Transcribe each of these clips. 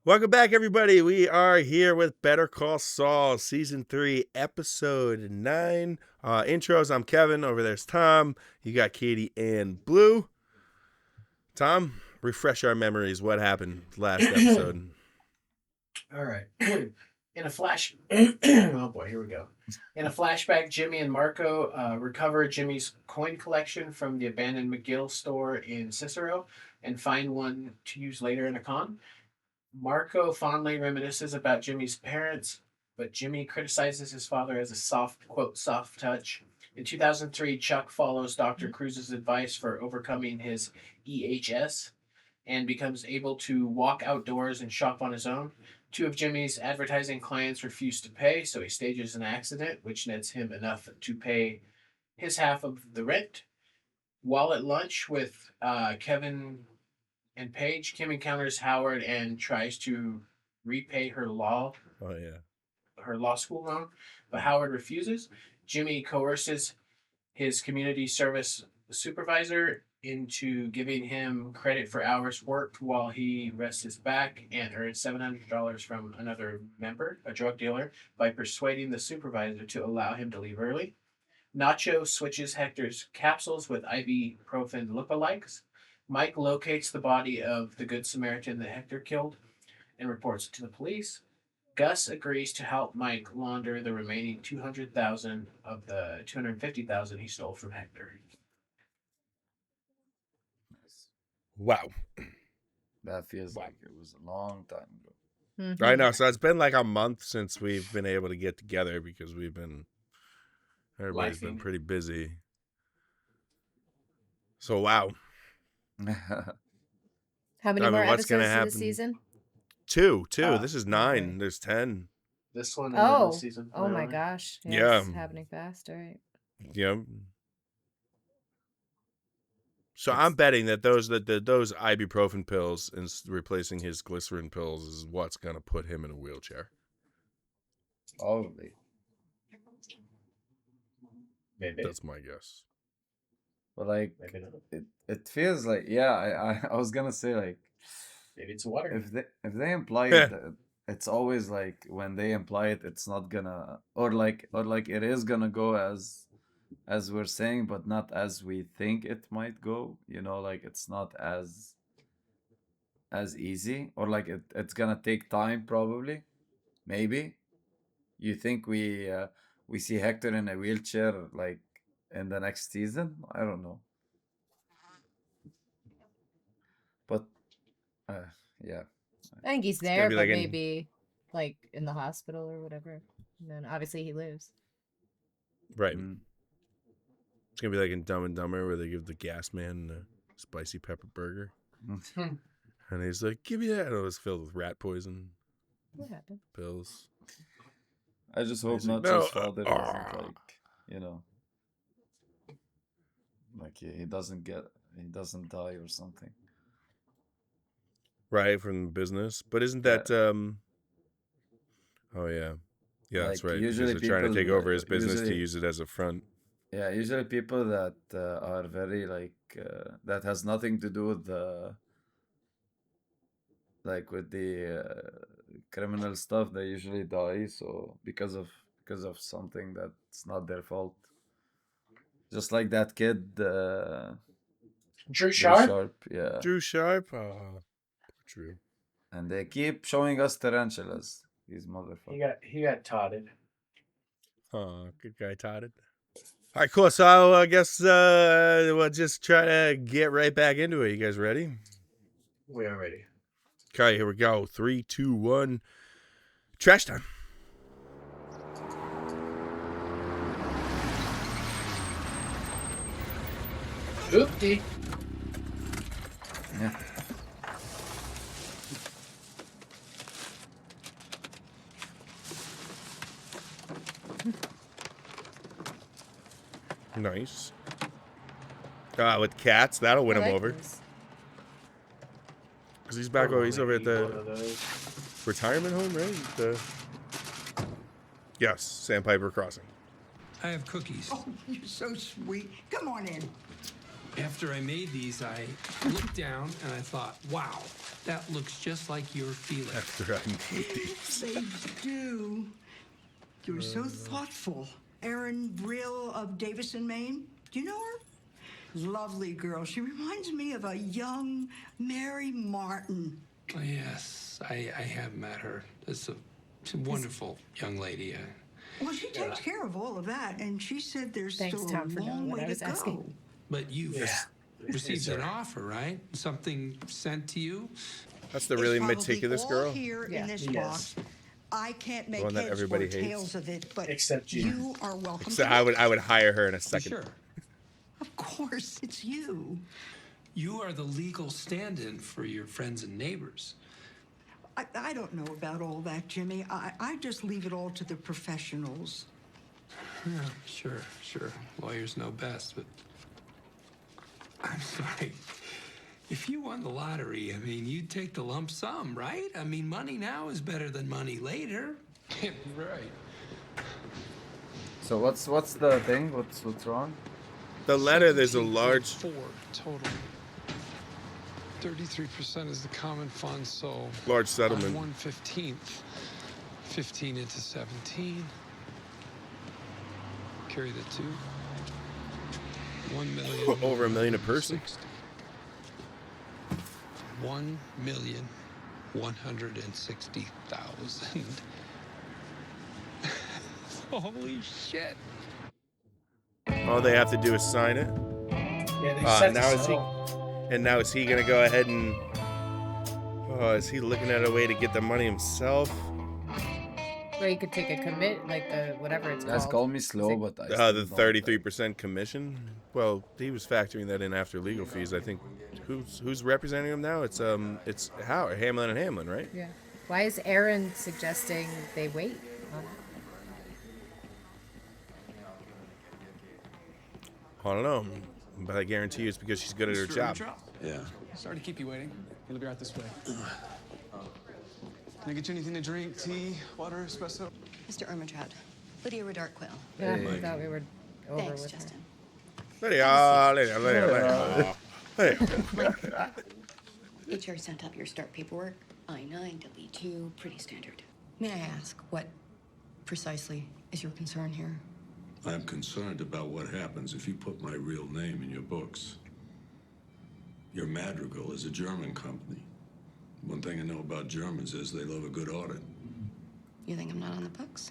Welcome back, everybody. We are here with Better Call Saul, Season 3, Episode 9. Intros, I'm Kevin. Over there's Tom. You got Katie and Blue. Tom, refresh our memories. What happened last episode? All right. In a flash, oh boy, here we go. In a flashback, Jimmy and Marco recover Jimmy's coin collection from the abandoned McGill store in Cicero and find one to use later in a con. Marco fondly reminisces about Jimmy's parents, but Jimmy criticizes his father as a soft, quote, soft touch. In 2003, Chuck follows Dr. Cruz's advice for overcoming his EHS and becomes able to walk outdoors and shop on his own. Two of Jimmy's advertising clients refuse to pay, so he stages an accident, which nets him enough to pay his half of the rent. While at lunch with Kevin and Paige, Kim encounters Howard and tries to repay Oh, yeah. her law school loan, but Howard refuses. Jimmy coerces his community service supervisor into giving him credit for hours worked while he rests his back and earns $700 from another member, a drug dealer, by persuading the supervisor to allow him to leave early. Nacho switches Hector's capsules with ibuprofen lookalikes. Mike locates the body of the Good Samaritan that Hector killed and reports it to the police. Gus agrees to help Mike launder the remaining 200,000 of the 250,000 he stole from Hector. Wow. That feels like it was a long time ago. Mm-hmm. I know. So it's been like a month since we've been able to get together because everybody's been pretty busy. So, wow. How many more episodes in the season? Two. This is 9. Okay. There's 10. This one. Season. Oh my gosh. Yeah. It's happening fast. All right. Yeah. So I'm betting that those ibuprofen pills and replacing his glycerin pills is what's gonna put him in a wheelchair. Probably. Maybe. That's my guess. But like, it feels like, yeah. I was gonna say, like, maybe it's water. If they imply it, it's always like when they imply it, it's not gonna, or like it is gonna go as we're saying, but not as we think it might go. You know, like it's not as easy, or like it's gonna take time probably. Maybe you think we see Hector in a wheelchair like in the next season? I don't know. But yeah. I think he's there, but maybe like in the hospital or whatever. And then obviously he lives. Right. It's gonna be like in Dumb and Dumber where they give the gas man the spicy pepper burger. And he's like, give me that. And it was filled with rat poison. What happened? Pills. I just hope not his father doesn't, like, you know, like he doesn't die or something. Right, from business. But isn't that oh yeah. Yeah, like, that's right. Usually they're trying to take over his business to use it as a front. Yeah, usually people that are very like that has nothing to do with the criminal stuff, they usually die, so because of something that's not their fault. Just like that kid Drew Sharp. Yeah. Drew Sharp. True. And they keep showing us tarantulas. These motherfuckers. He got totted. Oh, good guy totted. All right, cool. So I guess we'll just try to get right back into it. You guys ready? We are ready. Okay, here we go. 3, 2, 1. Trash time. Oopty. Yeah. Nice. With cats, that'll win him over. Because he's back over. He's over at the retirement home, right? Yes, Sandpiper Crossing. I have cookies. Oh, you're so sweet. Come on in. After I made these, I looked down and I thought, wow, that looks just like your feeling. After I made these. They do. You're so thoughtful. Erin Brill of Davison, Maine. Do you know her? Lovely girl. She reminds me of a young Mary Martin. Oh, yes, I have met her. She's a wonderful young lady. Well, she takes care of all of that, and she said there's Thanks, still a Tom, for knowing long what way I was to go. asking. But you've received an offer, right? Something sent to you? That's the really It's probably meticulous all girl. here in this Yes. box. I can't make one that heads everybody or tails hates. of it, but Except you. you are welcome. So to I it. would hire her in a second. Sure. Of course, it's you. You are the legal stand-in for your friends and neighbors. I don't know about all that, Jimmy. I just leave it all to the professionals. Yeah, sure. Lawyers know best, but I'm sorry. If you won the lottery, I mean, you'd take the lump sum, right? I mean, money now is better than money later. Right. So what's the thing? What's wrong? The letter, there's a large. 4 total. 33% is the common fund, so Large settlement. 1/15, 15 into 17. Carry the 2. 1 million. Over $1 million a person. 1,160,000. Holy shit! All they have to do is sign it. Yeah, they set now to is he? settle. And now is he gonna go ahead and? Is he looking at a way to get the money himself? Where you could take a commit, like the whatever it's Guys, called. call me slow, but I The still don't 33% commission. Well, he was factoring that in after legal fees. I think. Who's representing him now? It's Howard, Hamlin and Hamlin, right? Yeah. Why is Erin suggesting they wait on it? I don't know, but I guarantee you it's because she's good at her job. Yeah. Sorry to keep you waiting. You'll be right this way. Can I get you anything to drink? Tea, water, espresso? Mr. Ermentrout, Lydia Redartquill. Yeah, I thought we were over Thanks, with Justin. HR sent up your start paperwork. I-9, W-2, pretty standard. May I ask, what precisely is your concern here? I'm concerned about what happens if you put my real name in your books. Your Madrigal is a German company. One thing I know about Germans is they love a good audit. You think I'm not on the books?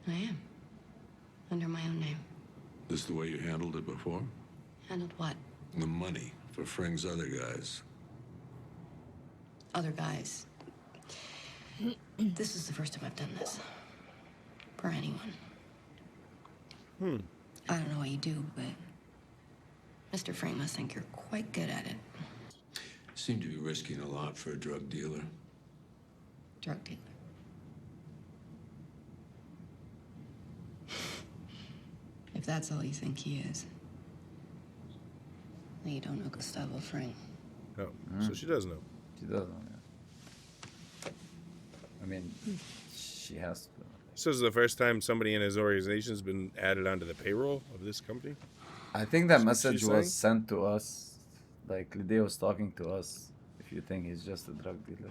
I am. Under my own name. This the way you handled it before? Handled what? The money for Fring's other guys. Other guys. This is the first time I've done this. For anyone. I don't know what you do, but Mr. Frame must think you're quite good at it. Seem to be risking a lot for a drug dealer. Drug dealer. If that's all you think he is, then you don't know Gustavo Fring. Oh, so she does know. She doesn't. Yeah. I mean, she has to. So this is the first time somebody in his organization has been added onto the payroll of this company? I think that That's what message she's was saying? sent to us. Like Lydia was talking to us. If you think he's just a drug dealer,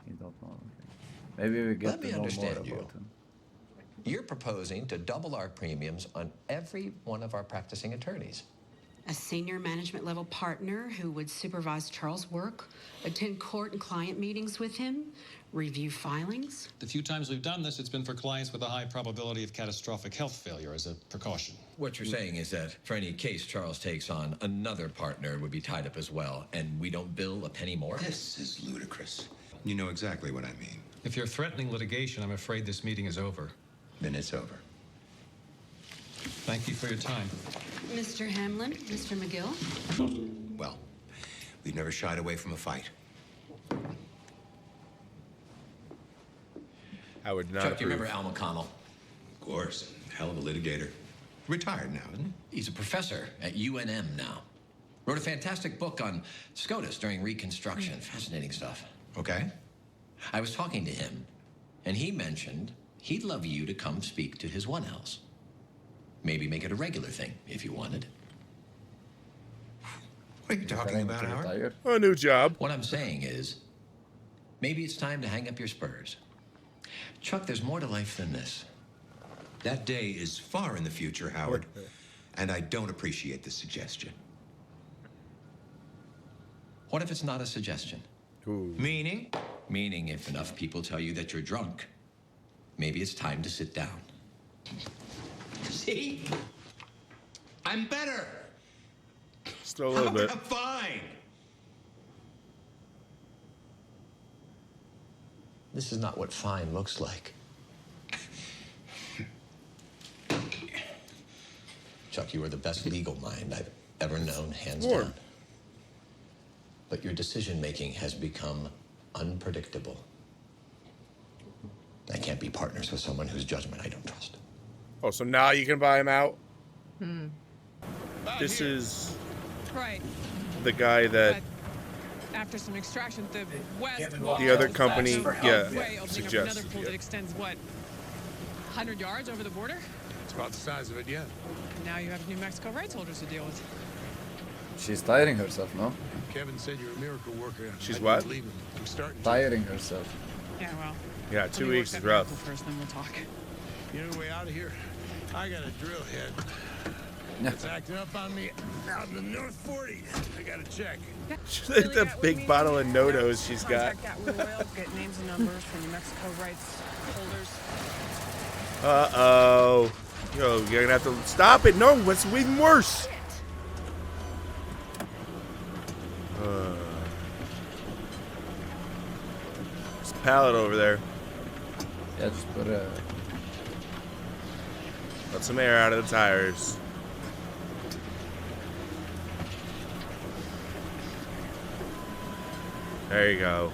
you don't know anything. Maybe we get Let me to know more understand about you. him. You're proposing to double our premiums on every one of our practicing attorneys. A senior management level partner who would supervise Charles' work, attend court and client meetings with him, review filings. The few times we've done this, it's been for clients with a high probability of catastrophic health failure as a precaution. What you're saying is that for any case Charles takes on, another partner would be tied up as well, and we don't bill a penny more? This is ludicrous. You know exactly what I mean. If you're threatening litigation, I'm afraid this meeting is over. Then it's over. Thank you for your time. Mr. Hamlin, Mr. McGill. Well, we've never shied away from a fight. I would not Chuck, do you approve. remember Al McConnell? Of course. Hell of a litigator. Retired now, isn't he? He's a professor at UNM now. Wrote a fantastic book on SCOTUS during Reconstruction. Fascinating stuff. Okay. I was talking to him, and he mentioned he'd love you to come speak to his one house. Maybe make it a regular thing, if you wanted. What are you talking about, Howard? A new job. What I'm saying is, maybe it's time to hang up your spurs. Chuck, there's more to life than this. That day is far in the future, Howard, and I don't appreciate the suggestion. What if it's not a suggestion? Ooh. Meaning? Meaning if enough people tell you that you're drunk, maybe it's time to sit down. See? I'm better. Still a little bit. I'm fine. This is not what fine looks like. Chuck, you are the best legal mind I've ever known, hands down. But your decision-making has become unpredictable. I can't be partners with someone whose judgment I don't trust. Oh, so now you can buy him out? This is the guy that after some extraction, the west the other company suggests. Another pool that extends, what, 100 yards over the border? It's about the size of it, yeah. Now you have New Mexico rights holders to deal with. She's tiring herself, no? Kevin said you're a miracle worker. She's what? I'm starting tiring herself. Yeah, well. Yeah, 2 weeks is rough. First, then we'll talk. You know the way out of here? I got a drill head. It's acting up on me out in the North 40. I gotta check. She's like the big bottle of No-Dos she's got. Contact that oil, get names and numbers for New Mexico rights holders. Uh-oh. Yo, you're gonna have to stop it. No, what's even worse? There's a pallet over there. Yeah, just let some air out of the tires. There you go.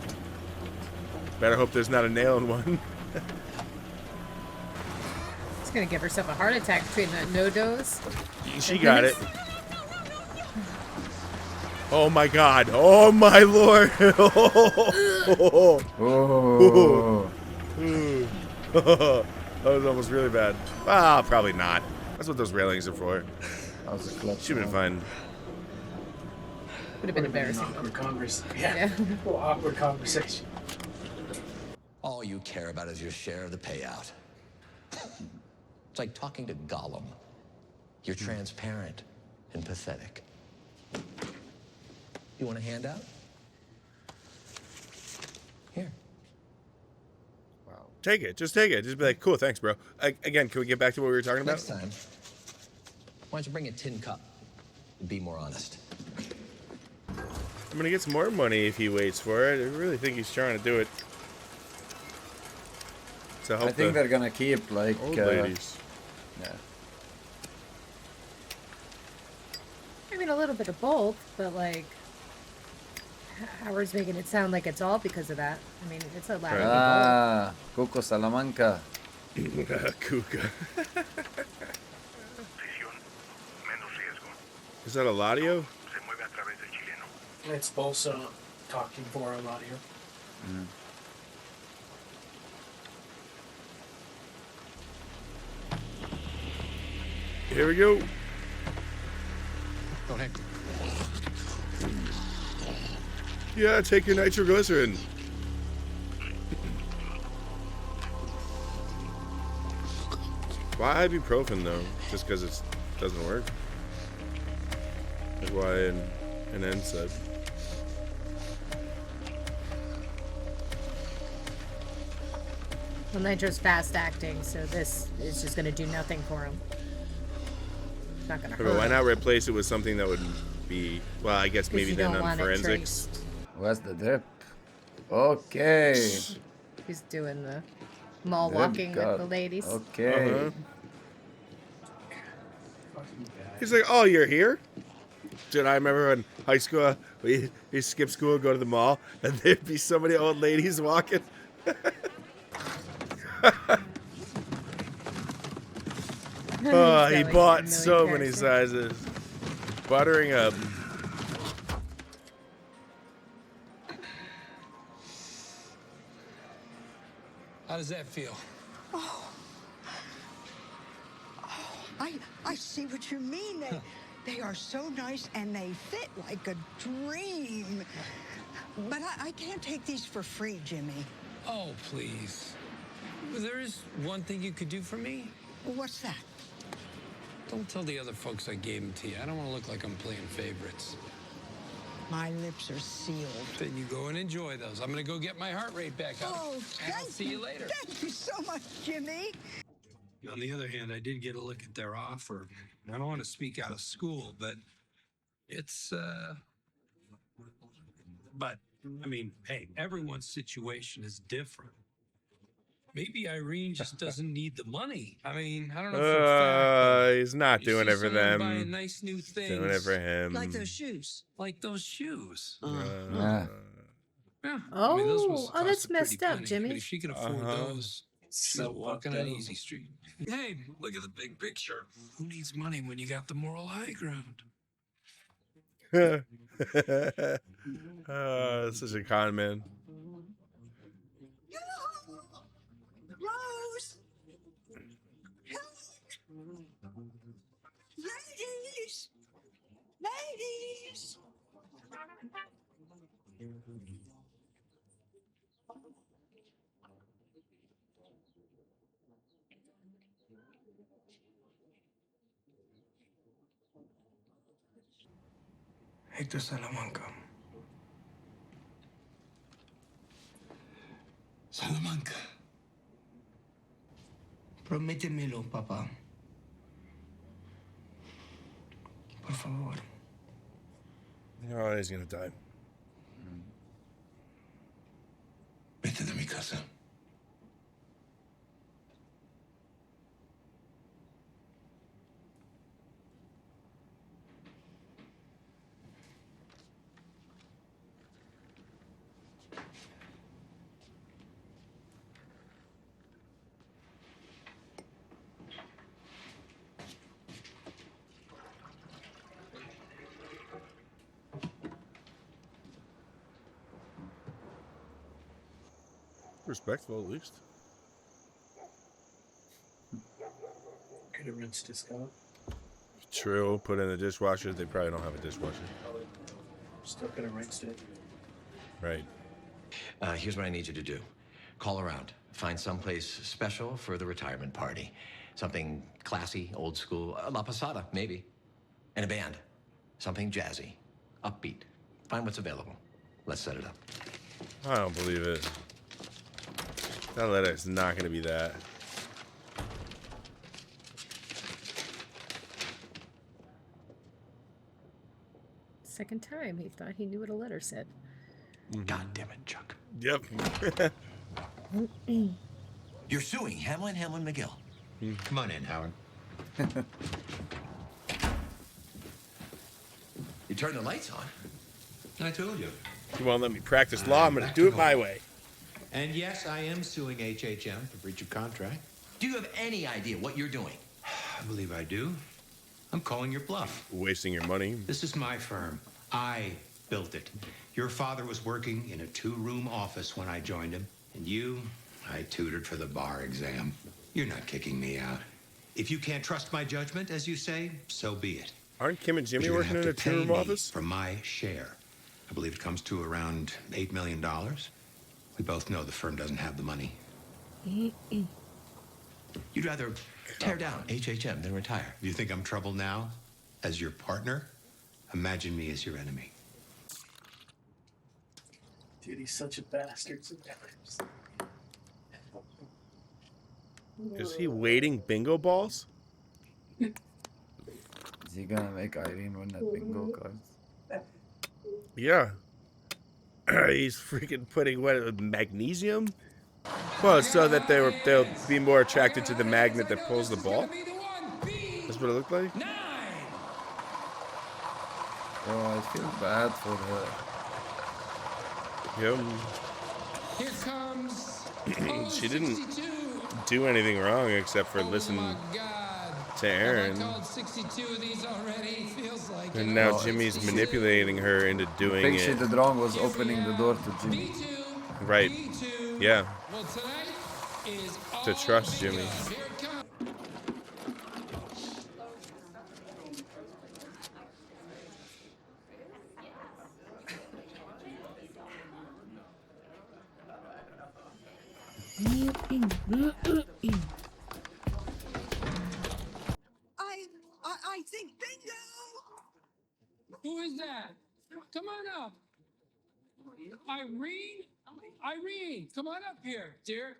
Better hope there's not a nail in one. She's gonna give herself a heart attack between the No-Dos. She got it. Oh my God! Oh my Lord! Oh. That was almost really bad. Ah, probably not. That's what those railings are for. That was a clutch. Should have been fine. Would have been embarrassing. Awkward conversation. Yeah. Awkward conversation. All you care about is your share of the payout. It's like talking to Gollum. You're transparent and pathetic. You want a handout? Here. Wow. Take it. Just take it. Just be like, cool, thanks, bro. Again, can we get back to what we were talking about? Next time, why don't you bring a tin cup and be more honest? I'm gonna get some more money if he waits for it. I really think he's trying to do it. To help I think they're gonna keep like old ladies. Yeah. I mean, a little bit of both, but like Howard's making it sound like it's all because of that. I mean, it's a lot of people. Cuco Salamanca. Cuca. Is that Eladio? It's Bolsa talking for Eladio. Here we go. Go ahead. Yeah, take your nitroglycerin. Why ibuprofen though? Just because it doesn't work? That's why an NSAID. Well, Nitro's fast acting, so this is just gonna do nothing for him. It's not gonna hurt. But why not replace it with something that would be, well, I guess maybe then on forensics. Where's the dip? Okay. He's doing the mall walking with the ladies. Okay. He's like, oh, you're here? Dude, I remember in high school, we skip school, go to the mall, and there'd be so many old ladies walking. Oh, he bought so many sizes. Buttering up. How does that feel? I see what you mean. They are so nice and they fit like a dream. But I can't take these for free, Jimmy. Oh, please. There is one thing you could do for me. What's that? Don't tell the other folks I gave them to you. I don't want to look like I'm playing favorites. My lips are sealed. Then you go and enjoy those. I'm going to go get my heart rate back up. Oh, and I'll see you later. Thank you so much, Jimmy. On the other hand, I did get a look at their offer. I don't want to speak out of school, but it's, but, I mean, hey, everyone's situation is different. Maybe Irene just doesn't need the money. I mean, I don't know for a fact. He's not doing it for them. Buying nice new things. Doing it for him. Like those shoes. Like those shoes. Yeah. Yeah. Oh, I mean, those must oh, cost that's a pretty messed up, penny, Jimmy. But if she can afford those, she's not walking on fucked up. easy street. Hey, look at the big picture. Who needs money when you got the moral high ground? Such a con man. Rose! Ladies! Ladies! Hector Salamanca. Salamanca. Prométemelo, papá. Por favor. Oh, he's gonna die. Vete de mi casa. Respectful, at least. Could have rinsed his car. True. Put in the dishwasher. They probably don't have a dishwasher. Still could have rinsed it. Right. Here's what I need you to do. Call around. Find someplace special for the retirement party. Something classy, old school, La Posada, maybe. And a band. Something jazzy, upbeat. Find what's available. Let's set it up. I don't believe it. That letter is not going to be that. Second time he thought he knew what a letter said. God damn it, Chuck. Yep. You're suing Hamlin McGill. Come on in, Howard. You turned the lights on. I told you. You won't let me practice law. I'm going to do it my way. And yes, I am suing HHM for breach of contract. Do you have any idea what you're doing? I believe I do. I'm calling your bluff. Wasting your money. This is my firm. I built it. Your father was working in a 2-room office when I joined him. And you, I tutored for the bar exam. You're not kicking me out. If you can't trust my judgment, as you say, so be it. Aren't Kim and But Jimmy you're gonna working in have a to pay 2-room me office? for my share. I believe it comes to around $8 million. We both know the firm doesn't have the money. You'd rather tear down HHM than retire. You think I'm trouble now? As your partner? Imagine me as your enemy. Dude, he's such a bastard sometimes. Is he waiting bingo balls? Is he gonna make Irene win that bingo card? Yeah. He's freaking putting what, magnesium? Well, so that they'll be more attracted to the magnet that pulls the ball. That's what it looked like. Oh, I feel bad for her. Yep. Here comes. She didn't do anything wrong except for listen to Aaron. Called 62 of these already. Feels like And it. now Jimmy's manipulating her into The doing thing she it. did wrong was opening the door to Jimmy. Right. Yeah. Well, tonight is To trust Jimmy. Here it comes. I think bingo. Who is that? Come on up. Irene? Irene, come on up here, dear.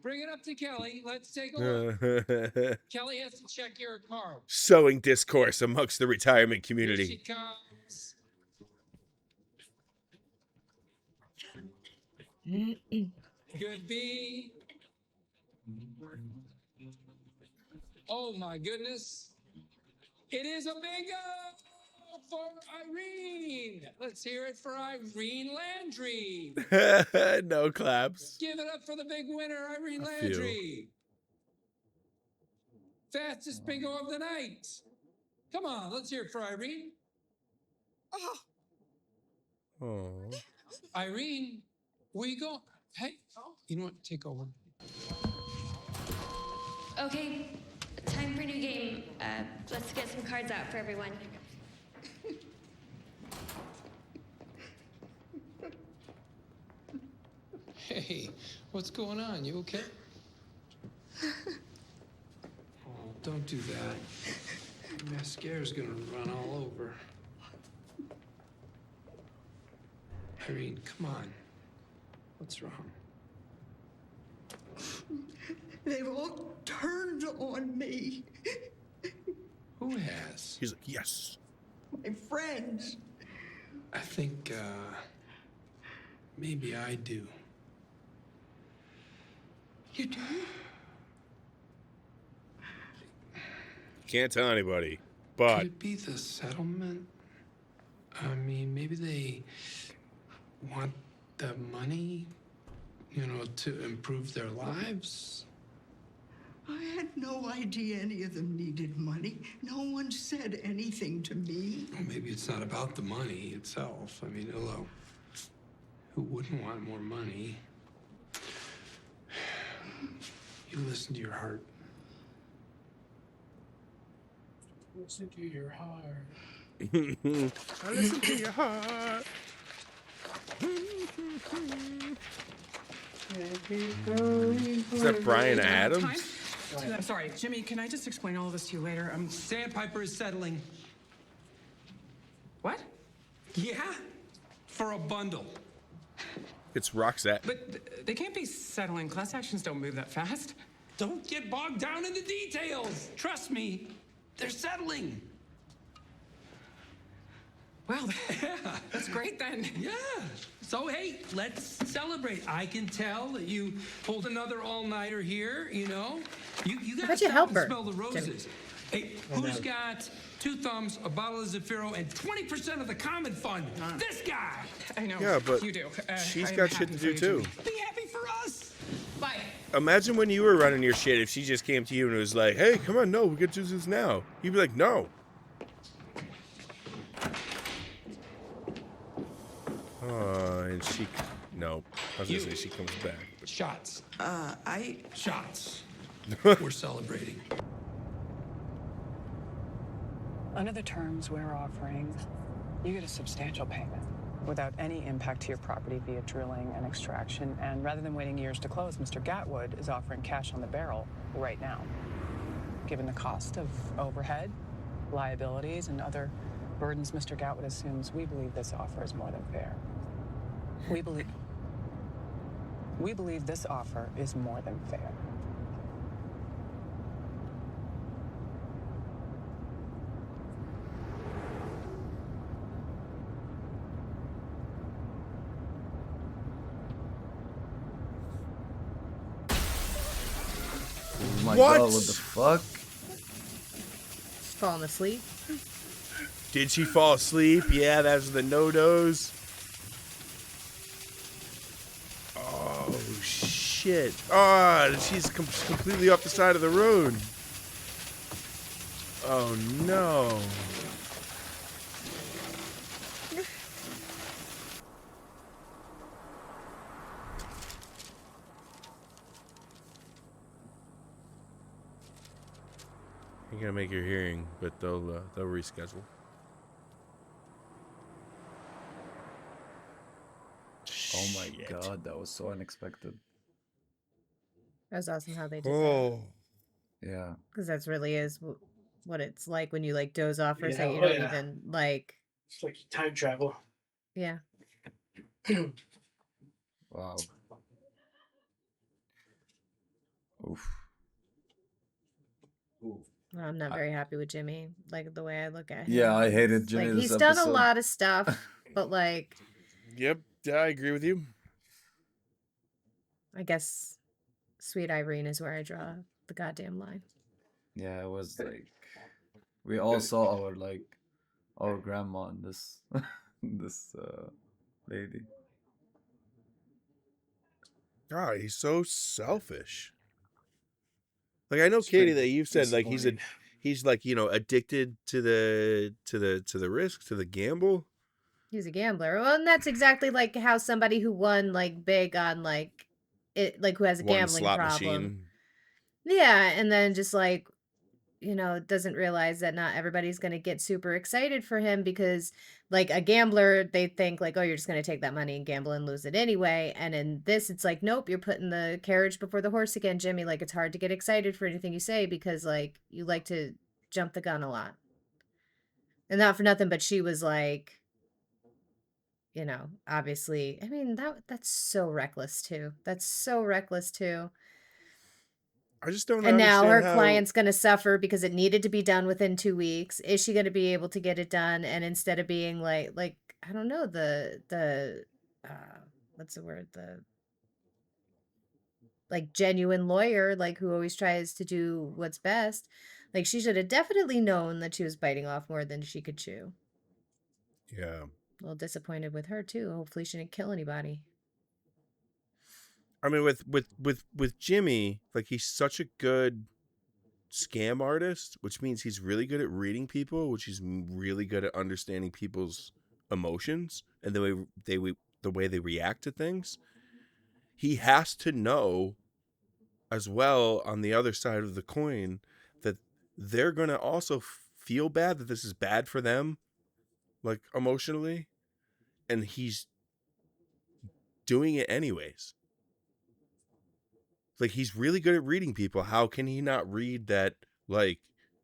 Bring it up to Kelly. Let's take a look. Kelly has to check your card. Sowing discourse amongst the retirement Here community. she comes. Could be. Oh my goodness. It is a bingo for Irene. Let's hear it for Irene Landry. No claps. Give it up for the big winner, Irene A Landry. Fastest bingo of the night. Come on, let's hear it for Irene. Oh. Irene, where you go? Hey, you know what? Take over. Okay, time for a new game. Let's get some cards out for everyone. Hey, what's going on? You okay? Oh, don't do that. Mascara's gonna run all over. Irene, come on. What's wrong? They've all turned on me. Who has? He's like, yes. My friends. I think, maybe I do. You do? Can't tell anybody, but Could it be the settlement? I mean, maybe they want the money, you know, to improve their lives. I had no idea any of them needed money. No one said anything to me. Well, maybe it's not about the money itself. I mean, hello. Who wouldn't want more money? You listen to your heart. Listen to your heart. I listen to your heart. Is that Brian Adams? I'm sorry, Jimmy, can I just explain all of this to you later? Sandpiper is settling. What? Yeah, for a bundle. It's Roxette. But they can't be settling. Class actions don't move that fast. Don't get bogged down in the details. Trust me, they're settling. Well, that's great then. Yeah. So, hey, let's celebrate. I can tell that you pulled another all-nighter here, you know. You got to stop and smell the roses. Hey, who's got 2 thumbs, a bottle of Zafiro, and 20% of the common fund? This guy! I know. Yeah, but you do. she's I'm got happy shit to for do you, too. Jimmy. Be happy for us. Bye. Imagine when you were running your shit if she just came to you and was like, hey, come on, no, we could do this now. You'd be like, no. And she, no. I was going to say she comes back. Shots. I... Shots. We're celebrating. Under the terms we're offering, you get a substantial payment without any impact to your property via drilling and extraction. And rather than waiting years to close, Mr. Gatwood is offering cash on the barrel right now. Given the cost of overhead, liabilities, and other burdens Mr. Gatwood assumes, we believe this offer is more than fair. We believe this offer is more than fair. Oh my What? god, what the fuck? She's falling asleep. Did she fall asleep? Yeah, that's the no-dos. Oh, shit. Oh, she's completely off the side of the road. Oh, no. You're gonna make your hearing, but they'll reschedule. Oh my god, that was so unexpected. That was awesome how they did Yeah. Because that's really is what it's like when you like doze off for a Yeah, second. You oh, don't yeah. even like. It's like time travel. Yeah. Wow. Oof. Well, I'm not very happy with Jimmy. Like the way I look at him. Yeah, I hated It's Jimmy like this he's done a episode. lot of stuff, but like Yep, I agree with you. I guess Sweet Irene is where I draw the goddamn line. Yeah, it was like we all saw our grandma in this this lady. God, he's so selfish. Like I know, It's Katie, pretty that you've said like he's disappointing. like, you know, addicted to the risk, to the gamble. He's a gambler. Well, and that's exactly like how somebody who won like big on like it, like who has a One gambling slot problem. machine. Yeah, and then just like, you know, doesn't realize that not everybody's going to get super excited for him because like a gambler, they think like, oh, you're just going to take that money and gamble and lose it anyway. And in this, it's like, nope, you're putting the carriage before the horse again, Jimmy. Like it's hard to get excited for anything you say because like you like to jump the gun a lot. And not for nothing, but she was like, you know, obviously, I mean, that's so reckless too. That's so reckless too. I just don't And now her understand how client's going to suffer because it needed to be done within 2 weeks. Is she going to be able to get it done? And instead of being like I don't know, the what's the word? The like genuine lawyer, like who always tries to do what's best. Like she should have definitely known that she was biting off more than she could chew. Yeah. A little disappointed with her too. Hopefully she didn't kill anybody. I mean, with Jimmy, like he's such a good scam artist, which means he's really good at reading people, which he's really good at understanding people's emotions and the way they react to things. He has to know as well on the other side of the coin that they're going to also feel bad, that this is bad for them, like emotionally, and he's doing it anyways. Like he's really good at reading people. How can he not read that like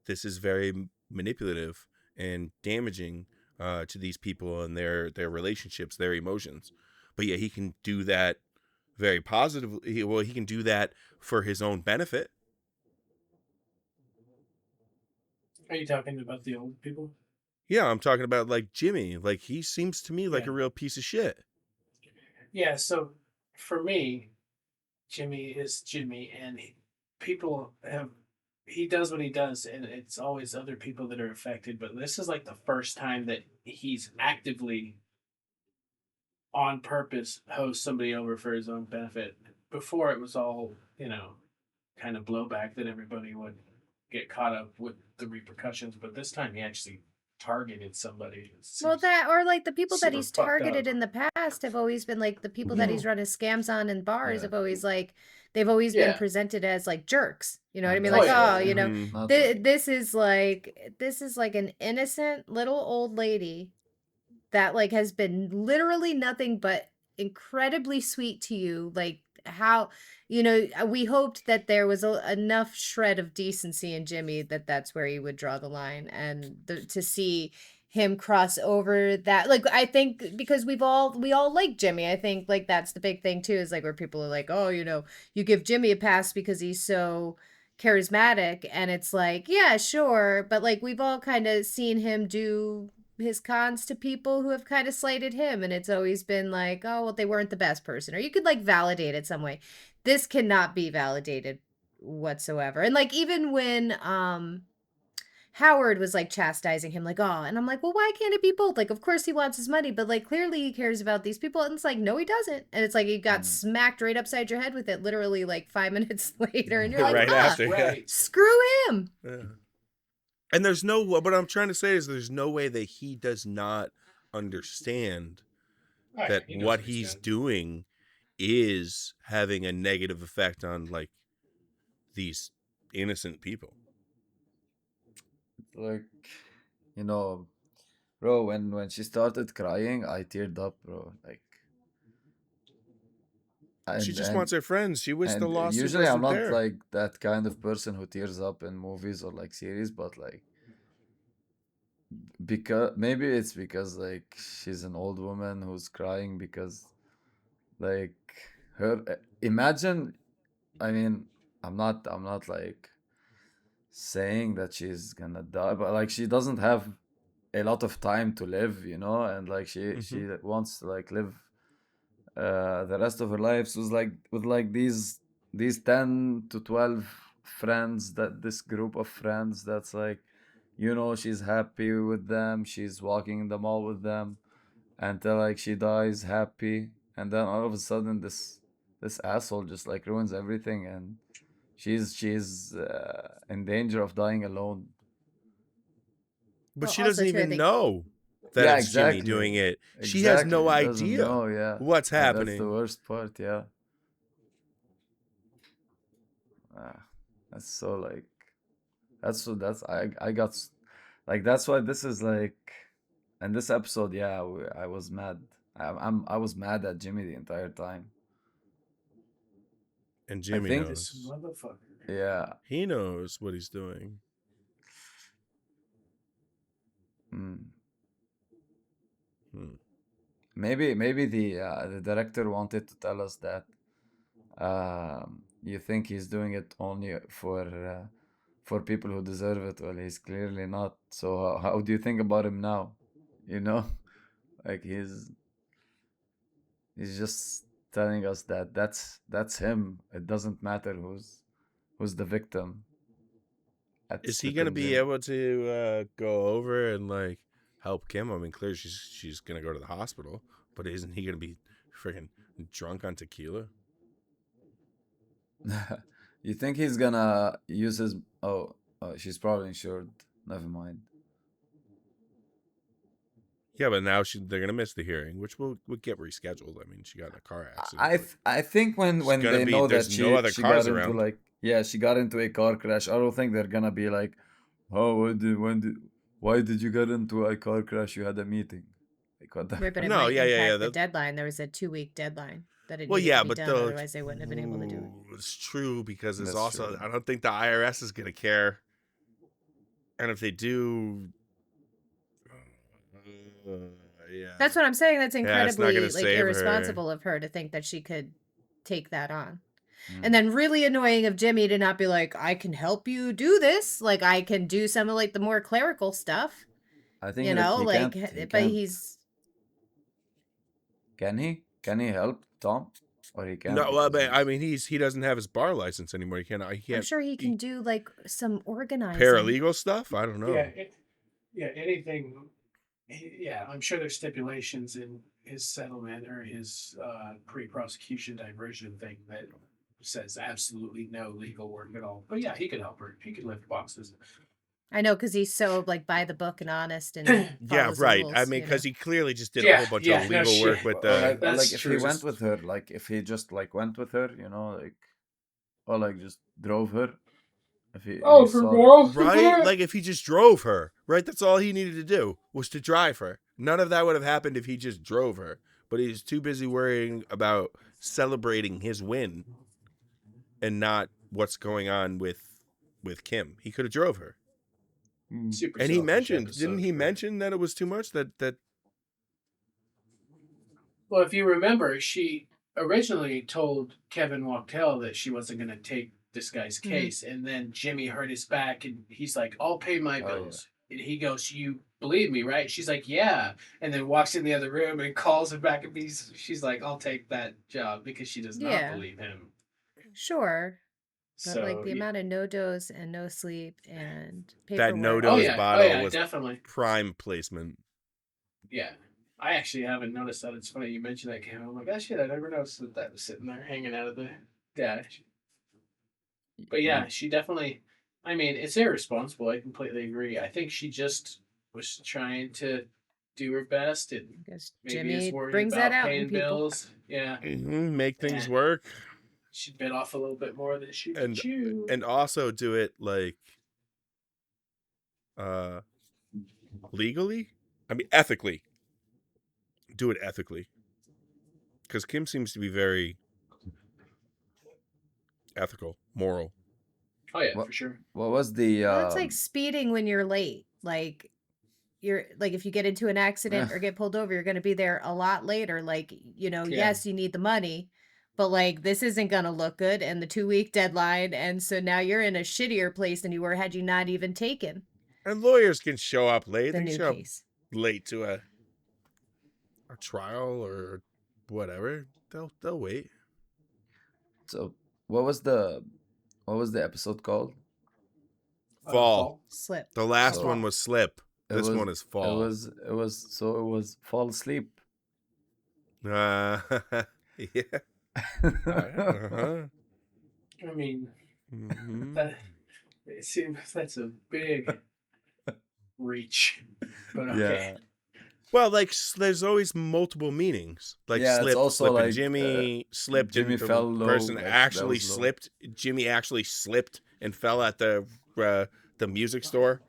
this is very manipulative and damaging to these people and their relationships, their emotions? But yeah, he can do that very positively. Well, he can do that for his own benefit. Are you talking about the old people? Yeah, I'm talking about like Jimmy. Like he seems to me like a real piece of shit. Yeah, so for me, Jimmy is Jimmy, and people have. He does what he does, and it's always other people that are affected. But this is like the first time that he's actively, on purpose, host somebody over for his own benefit. Before it was all, you know, kind of blowback that everybody would get caught up with the repercussions. But this time he actually targeted somebody. Well, that or like the people that super he's fucked targeted up. in the past have always been like the people that he's run his scams on in bars Yeah. have always like they've always been Yeah. presented as like jerks. You know what I And mean? that's Like, yeah. oh, you know, not this is like an innocent little old lady that like has been literally nothing but incredibly sweet to you. Like how, you know, we hoped that there was enough shred of decency in Jimmy that that's where he would draw the line, and to see him cross over that, like I think because we all like Jimmy. I think like that's the big thing too, is like where people are like, oh, you know, you give Jimmy a pass because he's so charismatic, and it's like, yeah, sure, but like we've all kind of seen him do his cons to people who have kind of slighted him, and it's always been like, oh well, they weren't the best person, or you could like validate it some way. This cannot be validated whatsoever. And like even when Howard was like chastising him, like, oh, and I'm like, well, why can't it be both? Like, of course he wants his money, but like clearly he cares about these people. And it's like, no, he doesn't. And it's like he got smacked right upside your head with it literally like 5 minutes later, and you're like, Right after, yeah. screw him. Yeah. And there's no, what I'm trying to say is there's no way that he does not understand that what he's doing is having a negative effect on like these innocent people. like, you know, bro, when she started crying, I teared up, bro. Like She and just and wants her friends. She wished the and lawsuit usually I'm wasn't not there. like that kind of person who tears up in movies or like series, but like because maybe it's because like she's an old woman who's crying because like her imagine, I mean, I'm not like saying that she's gonna die, but like she doesn't have a lot of time to live, and like she Mhm. wants to like live the rest of her life. So it's like with like these 10 to 12 friends, that this group of friends that's like, she's happy with them, she's walking in the mall with them until like she dies happy, and then all of a sudden this asshole just like ruins everything, and she's in danger of dying alone. But Well, she also doesn't too, I even think know that Yeah, it's Jimmy exactly. doing it. She has Exactly. no She doesn't idea know, yeah. what's And that's the happening. worst part, yeah. Ah, that's so like that's I got like that's why this is like, and this episode, yeah, I was mad. I was mad at Jimmy the entire time. And I Jimmy think, This knows. motherfucker. yeah. He knows what he's doing. Mm. Hmm. Maybe the director wanted to tell us that you think he's doing it only for people who deserve it. Well, he's clearly not. So how do you think about him now? You know, like he's just telling us that that's him. It doesn't matter who's the victim at Is he gonna Slippin be Jimmy. able to go over and like help Kim? I mean, clearly she's gonna go to the hospital, but isn't he gonna be freaking drunk on tequila? You think he's gonna use his? Oh, she's probably insured. Never mind. Yeah, but now they're gonna miss the hearing, which will get rescheduled. I mean, she got in a car accident, I but th- I think when she's when gonna they be. know There's that no other she got cars into around. like, yeah, she got into a car crash. I don't think they're gonna be like, oh, why did you get into a car crash? You had a meeting. Like what the right, but it No, might yeah. impact the deadline. There was a 2-week deadline that it Well, needed to yeah, be but done. Otherwise, they wouldn't have been able to do it. it's true because there's That's also true. I don't think the IRS is gonna care, and if they do, yeah, That's what I'm saying. That's yeah, it's not gonna incredibly like save her. irresponsible of her to think that she could take that on. And Mm. then really annoying of Jimmy to not be like, I can help you do this. Like I can do some of like the more clerical stuff, I think like he like, can't. He but can't. he's, Can he? Can he help Tom? Or he can't No, well, because I he's mean he doesn't have his bar license anymore. He I'm can't sure he can do like some organizing. paralegal stuff. I don't know. Yeah, anything. Yeah, I'm sure there's stipulations in his settlement or his pre-prosecution diversion thing that says absolutely no legal work at all. But yeah, he could help her. He could lift boxes. I know because he's so like by the book and honest and Yeah, follows the right. I rules, mean, you know. because he clearly just did a whole bunch of No legal work shit. with or the. like That's if he true. went with her, like if he just like went with her, like or like just drove her. If he saw Right? Like if he just drove her, right? That's all he needed to do was to drive her. None of that would have happened if he just drove her. But he's too busy worrying about celebrating his win and not what's going on with Kim. He could have drove her. Super And he selfish mentioned, didn't episode. he mention that it was too much? That Well, if you remember, she originally told Kevin Wachtel that she wasn't going to take this guy's case, and then Jimmy hurt his back, and he's like, "I'll pay my bills." And he goes, "You believe me, right?" She's like, "Yeah," and then walks in the other room and calls him back, and she's like, "I'll take that job," because she does not Yeah. believe him. Sure. But like So the amount of no dose and no sleep and that paperwork. no-dose bottle was definitely. prime placement. Yeah. I actually haven't noticed that. It's funny you mentioned that, Cam. I'm like, oh shit, I never noticed that was sitting there hanging out of the dash. But yeah, she definitely, I mean, it's irresponsible. I completely agree. I think she just was trying to do her best and Because maybe is Jimmy worried brings about that out in paying people. bills. Yeah. Make things And work. she bit off a little bit more than she could chew. And also do it like legally. I mean ethically. Do it ethically. Because Kim seems to be very ethical, moral. Oh yeah, for sure. What was the? Well, it's like speeding when you're late. Like you're like if you get into an accident or get pulled over, you're going to be there a lot later. Like, yes, you need the money, but like this isn't going to look good and the 2-week deadline, and so now you're in a shittier place than you were had you not even taken And lawyers can show up late. the They can new show case. up late to a trial or whatever. They'll wait. So what was the episode called? Fall. Slip. The last So- one was Slip. This one is Fall. It was fall asleep. Yeah. Uh-huh. I mean, Mhm. it seems that's a big reach, but okay. Yeah. Well, like there's always multiple meanings. Like Yeah, it's Slip, also Slippin' like, Jimmy slipped. Jimmy and the fell low, person like, that actually was low. slipped. Jimmy actually slipped and fell at the music store.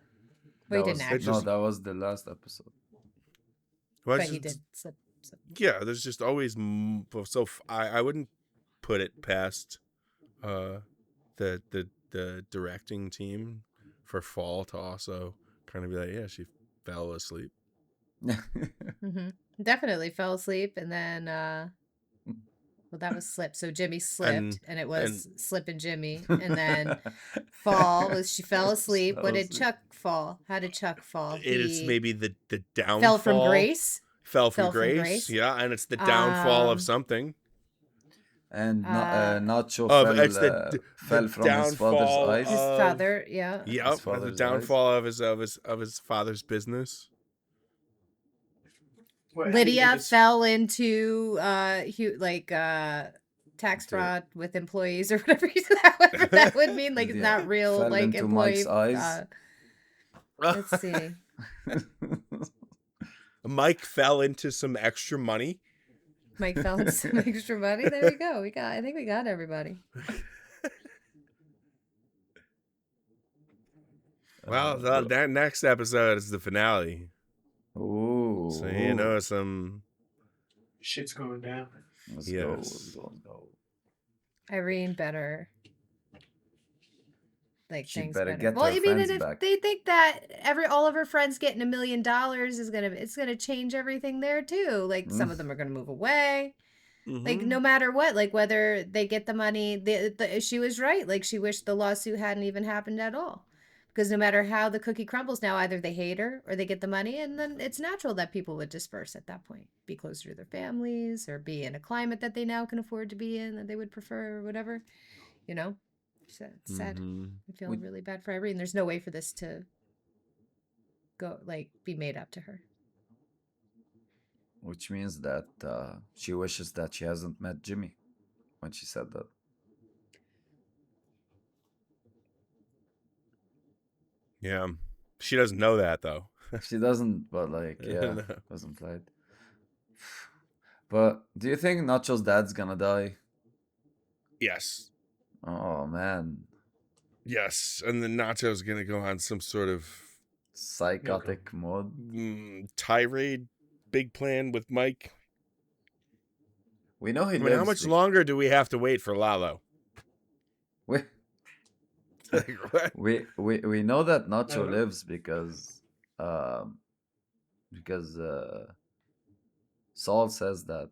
Well, he That didn't was- actually. No, that was the last episode. Well, But it's he just- did slip. Yeah, there's just always I wouldn't put it past the directing team for Fall to also kind of be like, yeah, she fell asleep. Definitely fell asleep, and then well, that was Slip. So Jimmy slipped, and it was Slippin' Jimmy, and then Fall was she fell asleep. What did Chuck fall? How did Chuck fall? It's maybe the downfall. Fell from grace. Fell from grace. Yeah, and it's the downfall of something. And Nacho fell from his father's downfall eyes. His father, yeah. Yep, His the father's downfall of his father's business. Lydia fell into tax fraud with employees or whatever that would mean. Like it's Yeah. not real Fell like into employee. Mike's eyes. Let's see. Mike fell into some extra money. Mike fell into some extra money. There we go. I think we got everybody. Well, that next episode is the finale. Ooh. So some shit's going down. Let's yes. go. Irene better. Like She things better better. get Well, her I mean, friends and if back. they think that all of her friends getting $1 million it's gonna change everything there too. Like some of them are gonna move away. Like no matter what, like whether they get the money, she was right. Like she wished the lawsuit hadn't even happened at all. Because no matter how the cookie crumbles now, either they hate her or they get the money, and then it's natural that people would disperse at that point, be closer to their families or be in a climate that they now can afford to be in that they would prefer or whatever. It's sad. I feel really bad for Irene. There's no way for this to go be made up to her. Which means that she wishes that she hasn't met Jimmy when she said that. Yeah. She doesn't know that though. She doesn't, but No. was implied. But do you think Nacho's dad's gonna die? Yes. Oh man, Yes. And then Nacho's gonna go on some sort of psychotic mode. tirade, big plan with Mike. We know he I mean, lives. how much longer do we have to wait for Lalo? We What? we know that Nacho lives because Saul says that.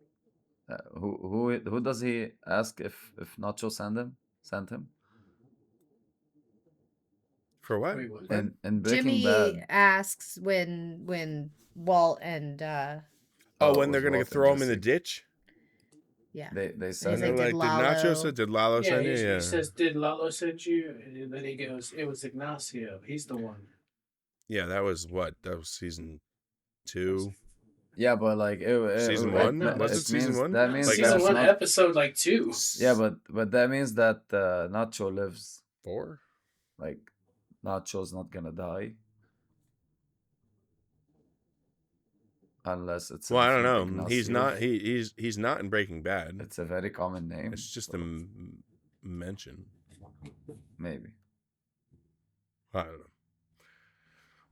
Who does he ask if Nacho sent him? For what? Wait, what? In Breaking Jimmy Bad. asks when Walt and When they're was gonna Walt throw him in the Jesse. ditch? yeah. They He's said And they're like, like, "Did did Lalo-" Lalo Yeah, send you? he Yeah. says, "Did Lalo send you?" And then he goes, "It was Ignacio. He's the one." Yeah, that was season 2. Yeah, but like Season it- one? it- Was it it season means- one? That means Like, Season that's one, not- episode 2. Yeah, but that means that Nacho lives. 4? Like Nacho's not gonna die. Unless it's a Well, I don't different know. He's Ignacio. not. He's not in Breaking Bad. It's a very common name. It's just so a mention. maybe. I don't know.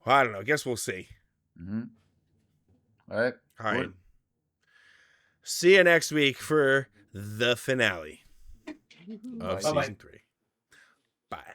Well, I don't know. Guess we'll see. Mm-hmm. All right. All right. Cool. See you next week for the finale. of Bye-bye. season 3. Bye.